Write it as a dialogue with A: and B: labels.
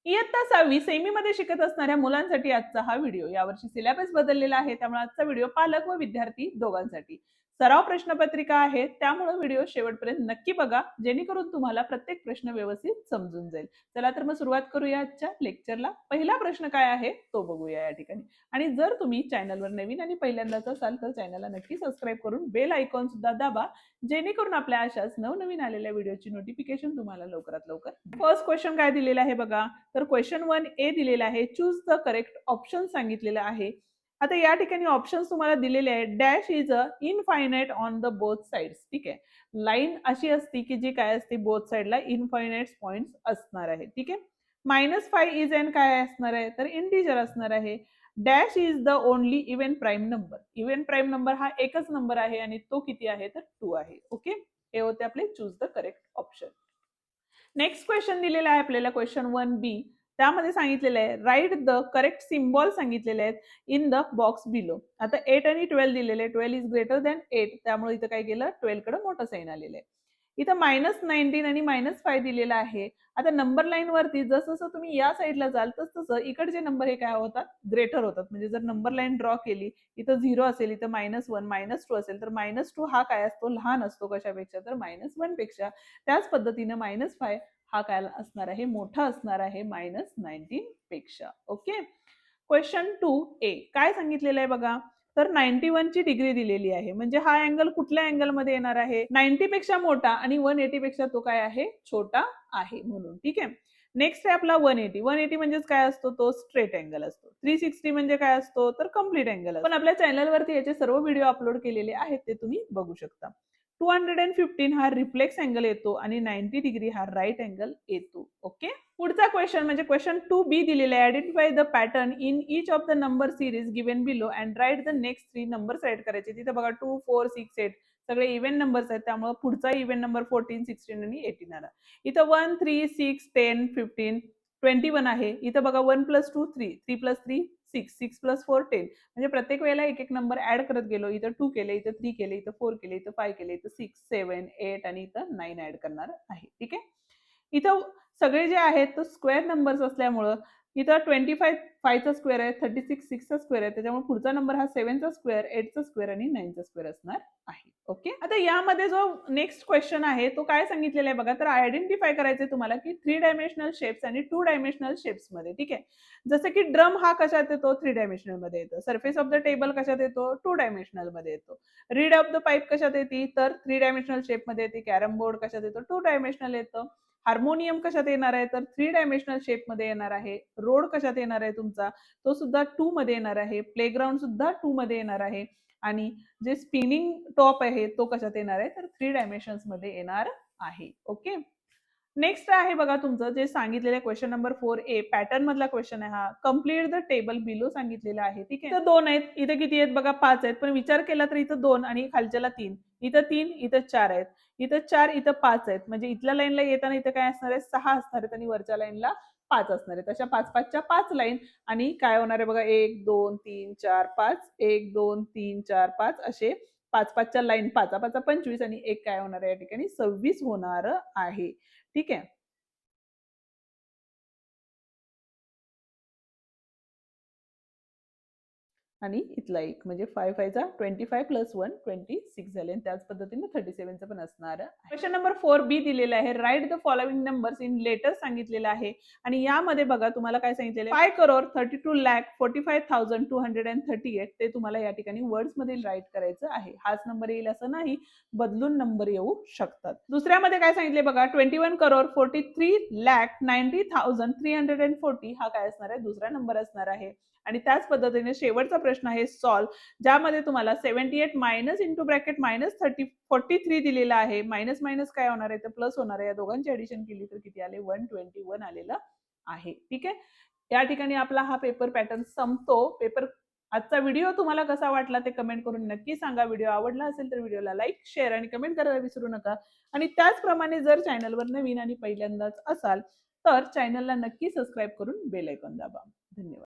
A: इयत्ता 6वी सेमीमध्ये शिकत असणाऱ्या मुलांसाठी आजचा हा व्हिडिओ. यावर्षी सिलेबस बदललेला आहे, त्यामुळे आजचा व्हिडिओ पालक व विद्यार्थी दोघांसाठी. सराव प्रश्नपत्रिका आहे, त्यामुळे व्हिडिओ शेवटपर्यंत नक्की बघा, जेणेकरून तुम्हाला प्रत्येक प्रश्न व्यवस्थित समजून जाईल. चला तर मग सुरुवात करूया आजच्या लेक्चरला. पहिला प्रश्न काय आहे तो बघूया या ठिकाणी. आणि जर तुम्ही चॅनलवर नवीन आणि पहिल्यांदाच असाल तर चॅनलला नक्की सबस्क्राईब करून बेल आयकॉन सुद्धा दाबा, जेणेकरून आपल्या अशाच नवनवीन आलेल्या व्हिडिओची नोटिफिकेशन तुम्हाला लवकरात लवकर. फर्स्ट क्वेश्चन काय दिलेला आहे बघा. तर क्वेश्चन 1A दिलेला आहे, चूज द करेक्ट ऑप्शन सांगितलेलं आहे. आता या ठिकाणी ऑप्शन तुम्हाला दिलेले आहे. Dash is a infinite on the both sides. ठीक आहे, लाईन अशी असते की जी काय असते बोथ साइडला इनफायनाइट पॉइंट्स असणार आहे. ठीक आहे, -5 इज एन काय असणार आहे तर इंटिजर असणार आहे. Dash is the only even prime number. Even prime number हा एकच नंबर आहे आणि तो किती आहे तर 2 आहे. ओके, हे होते आपले choose the correct option. Next question दिलेला आहे आपल्याला, क्वेश्चन 1B. त्यामध्ये सांगितलेलं आहे राईट द करेक्ट सिम्बॉल सांगितलेले आहेत इन द बॉक्स बिलो. आता 8 आणि 12 दिलेले आहे. 12 इज ग्रेटर दॅन 8, त्यामुळे इथं काय केलं 12 कडे मोठं साईन आलेलं आहे. इथं -19 आणि -5 दिलेला आहे. आता नंबर लाईन वरती जसं जसं तुम्ही या साईडला जाल तसं इकडचे नंबर हे काय होतात ग्रेटर होतात. म्हणजे जर नंबर लाईन ड्रॉ केली, इथं 0 असेल, इथं -1 -2 असेल तर -2 हा काय असतो लहान असतो कशापेक्षा तर -1 पेक्षा. त्याच पद्धतीने -5 हा काय असणार आहे मोठा असणार आहे -19 पेक्षा. ओके, क्वेश्चन 2A काय सांगितलेलं आहे बघा. तर 91 ची डिग्री दिलेली आहे, म्हणजे हा अँगल कुठल्या अँगल मध्ये येणार आहे 90 पेक्षा मोठा आणि 180 पेक्षा तो काय आहे छोटा आहे म्हणून. ठीक आहे, नेक्स्ट आहे आपला 180. 180 म्हणजेच काय असतो तो स्ट्रेट अँगल असतो. 360 म्हणजे काय असतो तर कम्प्लीट अँगल. पण आपल्या चॅनलवरती याचे सर्व व्हिडिओ अपलोड केलेले आहेत, ते तुम्ही बघू शकता. 215 हा रिफ्लेक्स अँगल येतो आणि 90 डिग्री हा राईट अँगल येतो. ओके, पुढचा क्वेश्चन म्हणजे क्वेश्चन 2B दिलेला आहे. Identify the pattern in each of the number series given below and write the next 3 numbers write करायचे. तिथे बघा 2, 4, 6, 8 सगळे इव्हन नंबर्स आहेत, त्यामुळे पुढचा इव्हन नंबर 14, 16 आणि 18 आला. इथं 1, 3, 6, 10, 15, 21 आहे. इथं बघा 1 + 2 3, 3 + 3 6, 6 + 4 10. म्हणजे प्रत्येक वेळेला एक एक नंबर ऍड करत गेलो. इथं 2 केले, इथं 3 केले, इथं 4 केले, इथं 5 केले, इथं 6, 7, 8 आणि इथं 9 ऍड करणार आहे. ठीक आहे, इथं सगळे जे आहेत तो स्क्वेअर नंबर्स असल्यामुळं इथं 25 5 चा स्क्वेअर आहे, 36 6 चा स्क्वेअर आहे, त्याच्यामुळे पुढचा नंबर हा 7 चा स्क्वेअर, 8 चा स्क्वेअर आणि 9 चा स्क्वेअर असणार आहे. ओके, आता यामध्ये जो नेक्स्ट क्वेश्चन आहे तो काय सांगितलेला आहे बघा. तर आयडेंटिफाय करायचे तुम्हाला की 3 डायमेन्शनल शेप्स आणि 2 डायमेन्शनल शेप्स मध्ये. ठीक आहे, जसं की ड्रम हा कशात येतो 3 डायमेन्शनल मध्ये येतो. सरफेस ऑफ द टेबल कशात येतो 2 डायमेन्शनल मध्ये येतो. रीड ऑफ द पाईप कशात येते तर 3 डायमेन्शनल शेप मध्ये येते. कॅरम बोर्ड कशात येतो 2 डायमेन्शनल येतं. हार्मोनियम कशात येणार आहे तर 3 डायमेन्शनल शेप मध्ये येणार आहे. रोड कशात येणार आहे तुमचा तो सुद्धा 2 मध्ये येणार आहे. प्लेग्राऊंड सुद्धा 2 मध्ये येणार आहे. आणि जे स्पिनिंग टॉप आहे तो कशात येणार आहे तर 3 डायमेन्शन्स मध्ये येणार आहे. ओके, नेक्स्ट आहे बघा तुमचं जे सांगितलेलं क्वेश्चन नंबर 4A पॅटर्न मधला क्वेश्चन आहे हा. कम्प्लीट द टेबल बिलो सांगितलेला आहे. ठीक आहे, इथं 2 आहेत, इथं किती आहेत बघा 5 आहेत, पण विचार केला तर इथं 2 आणि खालच्याला 3, इथं 3, इथं 4 आहेत, इथं 4, इथं 5 आहेत. म्हणजे इथल्या लाईनला येताना इथं काय असणार आहे 6 असणार आहेत आणि वरच्या लाईनला 5 असणार आहेत. अशा 5 5 च्या 5 लाईन आणि काय होणार आहे बघा 1 2 3 4 5, 1 2 3 4 5 असे 5 5 च्या लाईन 5 5 25 आणि एक काय होणार आहे या ठिकाणी 26 होणार आहे. ठीक आहे, आणि इथला एक म्हणजे 5 5 चा 25 प्लस 1 26 झाले आणि त्याच पद्धतीने 37 चं पण असणार आहे. क्वेश्चन नंबर 4B दिलेला आहे. Write the following numbers in letters सांगितलेलं आहे आणि यामध्ये बघा तुम्हाला काय सांगितलेलं आहे 5,32,45,238 ते तुम्हाला या ठिकाणी वर्ड्स मध्ये राईट करायचं आहे. हाच नंबर येईल असं नाही, बदलून नंबर येऊ शकतात. दुसऱ्यामध्ये काय सांगितले बघा 21,43,90,340 हा काय असणार आहे दुसरा नंबर असणार आहे. आणि त्याच पद्धतीने शेवटचा प्रश्न आहे सॉल्व, ज्यामध्ये तुम्हाला 78 मायनस इंटू ब्रॅकेट -43 दिलेला आहे. मायनस मायनस काय होणार आहे तर प्लस होणार आहे. या दोघांची ऍडिशन केली तर किती आले 121 आलेलं आहे. ठीक आहे, या ठिकाणी आपला हा पेपर पॅटर्न संपतो. पेपर आजचा व्हिडिओ तुम्हाला कसा वाटला ते कमेंट करून नक्की सांगा. व्हिडिओ आवडला असेल तर व्हिडिओला लाईक शेअर आणि कमेंट करायला विसरू नका. आणि त्याचप्रमाणे जर चॅनलवर नवीन आणि पहिल्यांदाच असाल तर चॅनलला नक्की सबस्क्राईब करून बेल आयकॉन दाबा. धन्यवाद.